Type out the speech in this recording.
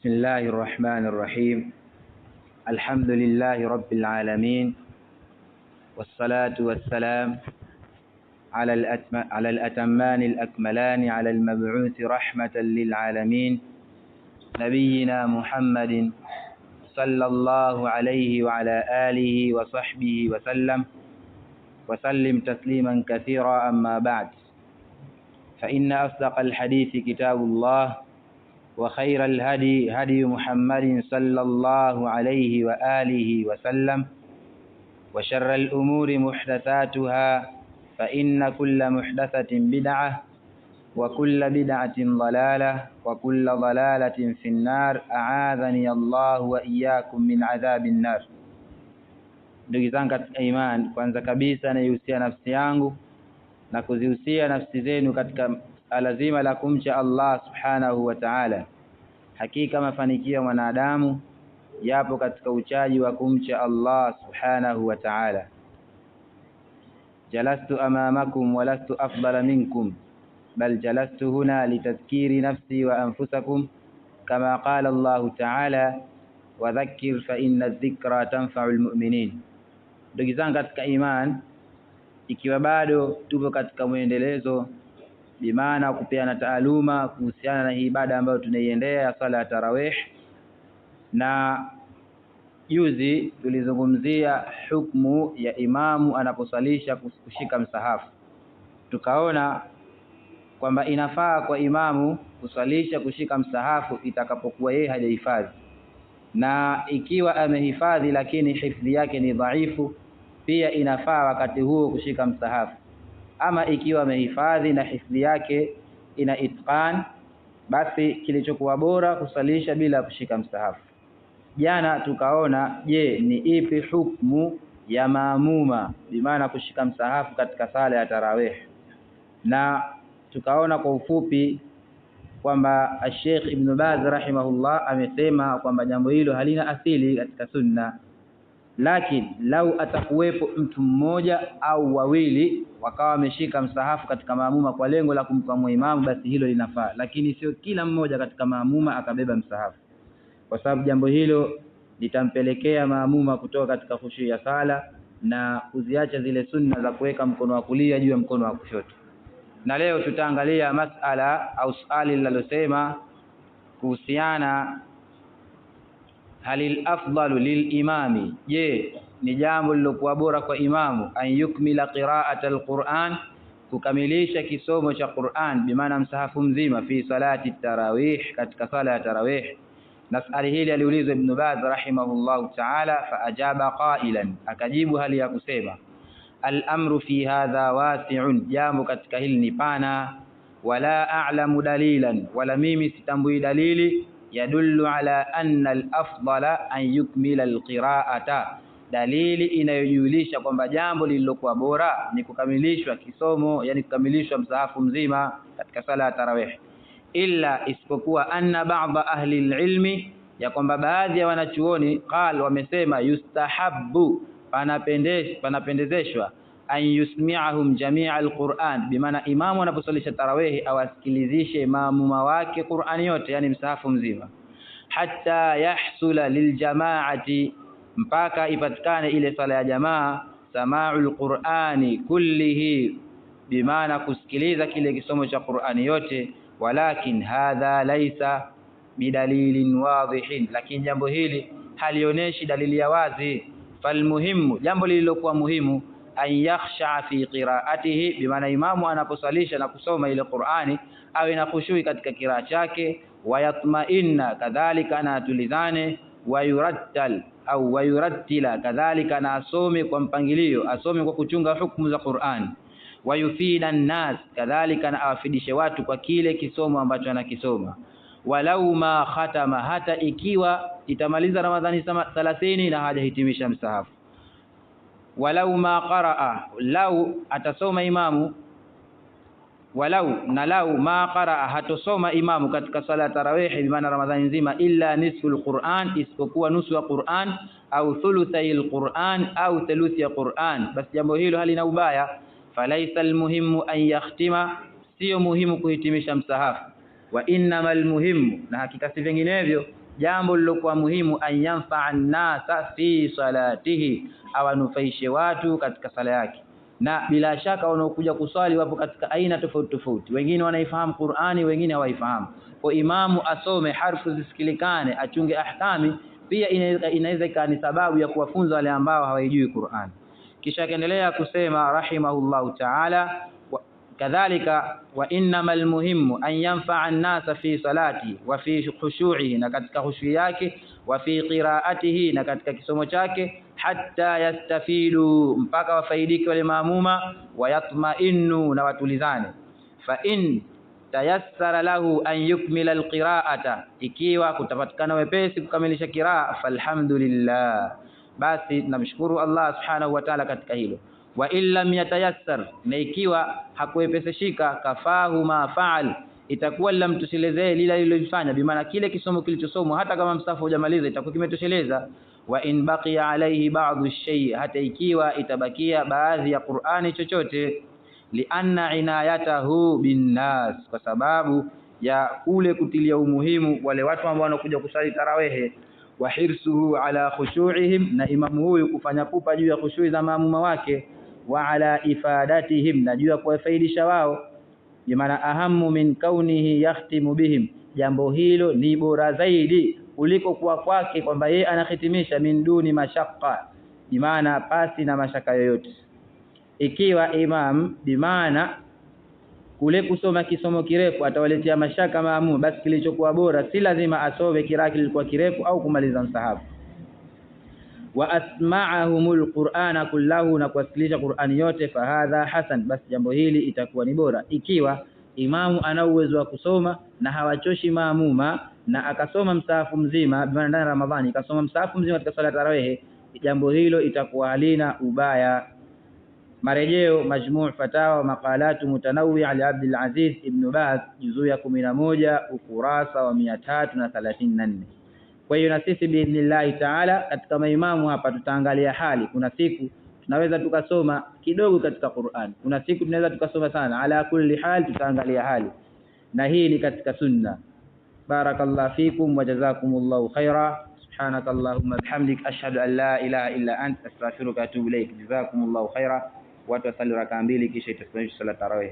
بسم الله الرحمن الرحيم. الحمد لله رب العالمين، والصلاة والسلام على الأتمان الأكملان على المبعوث رحمة للعالمين نبينا محمد صلى الله عليه وعلى آله وصحبه وسلم تسليما كثيرا. أما بعد، فإن أصدق الحديث كتاب الله، وخير الهدي هدي محمد صلى الله عليه وآله وسلم، وشر الأمور محدثاتها، فإن كل محدثة بدعة، وكل بدعة ضلالة، وكل ضلالة في النار. أعاذني الله وإياكم من عذاب النار. Ndugu zangu katika iman, kwanza kabisa naihusia nafsi yangu na kuzihusia nafsi zenu katika lazima la kumcha Allah subhanahu wa ta'ala. Hakika mafanikio mwanadamu yapo katika uchaji wa kumcha Allah subhanahu wa ta'ala. Jalastu amamakum wa lastu afdala minkum, bal jalastu huna litadhkiri nafsi wa anfusakum, kama qala Allah ta'ala, wa dhakkir fa inna adh-dhikra tanfa'u al-mu'minin. Ndugu zangu katika iman, ikiwa bado tupo katika muendelezo bimaana kupeana taaluma kuhusiana na hii ibada ambayo tunaiendea ya sala ya tarawih, na juzi tulizungumzia hukumu ya imamu anaposalisha kushika msahafu. Tukaona kwamba inafaa kwa imamu kusalisha kushika msahafu itakapokuwa yeye hajahifadhi, na ikiwa amehifadhi lakini hifadhi yake ni dhaifu, pia inafaa wakati huo kushika msahafu. Ama ikiwa amehifadhi na hifadhi yake ina itqan, basi kilichokuwa bora kusalisha bila kushika msahafu. Jana tukaona ni ipi hukumu ya maamuma bimaana kushika msahafu katika sala ya tarawih, na tukaona kwa ufupi kwamba Sheikh Ibn Baz rahimahullah amesema kwamba jambo hilo halina asili katika sunna, lakini lau atakuwepo mtu mmoja au wawili wakawa wameshika msahafu katika maamuma kwa lengo la kumpa imamu, basi hilo linafaa, lakini sio kila mmoja katika maamuma akabeba msahafu, kwa sababu jambo hilo litampelekea maamuma kutoka katika khushu ya sala na kuziacha zile sunna za kuweka mkono wa kulia juu ya mkono wa kushoto. Na leo tutaangalia masala au swali linalosema kuhusiana halil afdalu lilimami, ni jambo lilokuwa bora kwa imamu an yukmila qira'ata alquran, kukamilisha kisomo cha Qur'an bimaana msahafu mzima fi salati tarawih, katika sala ya tarawih. Na swali hili aliulizwa Ibn Baz rahimahullahu ta'ala, fa ajaba qailan, akajibu hali ya kusema al-amru fi hadha wasi'un, jambo katika hili ni pana, wala a'lamu dalilan, wala mimi sitambui dalili yadullu ala anna al-afdala an yukmila al-qira'ata, dalili inayojulisha kwamba jambo lililokuwa bora ni kukamilishwa kisomo, yani kukamilishwa msahafu mzima katika sala ya tarawih, illa isipokuwa anna ba'dha ahli al-ilmi, ya kwamba baadhi ya wanachuoni qal wamesema yustahabbu, panapendezeshwa an yusmi'ahum jami'a al-Qur'an, bimaana imamu anaposalisha tarawih awasikilizishe maamuma wake Qur'ani yote, yani msahafu mzima, hatta yahsula liljama'ati, mpaka ipatikane ile sala ya jamaa, sama'ul Qur'ani kullihi, bimaana kusikiliza kile kisomo cha Qur'ani yote. Walakin hadha laysa bidalilin wadhihin, lakini jambo hili halionyeshi dalili ya wazi. Falmuhimu, jambo lililokuwa muhimu, an yakhsha fi qira'atihi, bimaana imamu anaposalisha na kusoma ile Qur'ani awe na khushui katika kiraa chake, wayatma'inna, kadhalika na atulizane, wayurattila, kadhalika na asome kwa mpangilio, asome kwa kuchunga hukumu za Qur'an, wayufida an-nas, kadhalika na awafidishe watu kwa kile kisomo ambacho anakisoma. Walau ma khatama, hata ikiwa itamaliza Ramadhani 30 na hajahitimisha msahafu. Walau ma qaraa, lau atasoma imamu, lau ma qaraa, hatosoma imamu katika sala tarawih bimaana Ramadhani nzima, illa nisful Qur'an, isipokuwa nusu ya Qur'an, au thuluthayil Qur'an, au thuluthi ya Qur'an, basi jambo hilo halina ubaya. Falaisa almuhimu an yakhtima, sio muhimu kuhitimisha msahafu. Wa innamal muhimu, na hakika si vinginevyo, jambo lilokuwa muhimu, an yanfa'a an-nasa fi salatihi, awanufaishe watu katika sala yake. Na bila shaka wanaokuja kuswali wapo katika aina tofauti tofauti, wengine wanaifahamu Qur'ani, wengine hawaifahamu. Kwa imamu asome, harfu zisikilikane, achunge ahkami, pia inaweza ikawa ni sababu ya kuwafunza wale ambao hawajui Qur'an. Kisha akaendelea kusema rahimahullahu ta'ala, kadhalika wa innamal muhimmu an yanfa'a an-nasa fi salati wa fi khushu'ihi, na katika khushu' yake, wa fi qira'atihi, na katika kisomo chake, hatta yastafidu, mpaka wafaidike wale maamuma, wayatma'innu, na watulizane. Fa in tayassara lahu an yukmila alqira'ata, ikiwa kutapatikana wepesi kukamilisha qiraa, falhamdulillah, basi namshukuru Allah subhanahu wa ta'ala katika hilo. Wa illam yatayassar, na ikiwa hakuwepeseshika, kafahu ma fa'al, itakuwa lamtoshelezee lile lililofanya, bimaana kile kisomo kilichosomwa hata kama msafu hujamaliza itakuwa kimetosheleza. Wa in baqiya alayhi ba'dhu shay, hata ikiwa itabakia baadhi ya Qur'ani chochote, lianna inayatahu binnas, kwa sababu ya kule kutilia umuhimu wale watu ambao wanakuja kusali tarawehe, wa hirsuhu ala khushu'ihim, na imamu huyu kufanya pupa juu ya khushui za maamuma wake, wa ala ifadatihim, na juu ya kuwafaidisha wao, bimaana ahamu min kaunihi yakhtimu bihim, jambo hilo ni bora zaidi kuliko kuwa kwake kwamba yeye anahitimisha min duni mashaqqa, bimaana pasi na mashaka yoyote. Ikiwa imam bimaana kule kusoma kisomo kirefu atawaletea mashaka maamu, basi kilichokuwa bora si lazima asome kiraa kilikuwa kirefu au kumaliza msahafu. Wa asma'ahumul qur'ana kullahu, na kuwasilisha Qur'ani yote, fahadha hasan, basi jambo hili itakuwa ni bora. Ikiwa imamu ana uwezo wa kusoma na hawachoshi maamuma, na akasoma msahafu mzima, bimaana ndani Ramadhani akasoma msahafu mzima katika sala tarawih, jambo hilo itakuwa halina ubaya. Marejeo Majmu' Fatawa Maqalatu Mutanawwi'a li Abdul Aziz Ibn Baz, juzuu ya 11 ukurasa wa 334. Kwa hiyo na sisi biidhnillahi ta'ala katika maimamu hapa tutaangalia hali. Kuna siku tunaweza tukasoma kidogo katika Qur'an, kuna siku tunaweza tukasoma sana. Ala kulli hal tutaangalia hali, na hii ni katika sunna. Barakallahu fikum wa jazakumullahu khaira. Subhanakallahumma bihamdik, ashhadu an la ilaha illa anta, astaghfiruka wa atubu ilayk. Jazakumullahu khaira. Watu wasali rakaa 2 kisha itasimamishwa sala tarawih.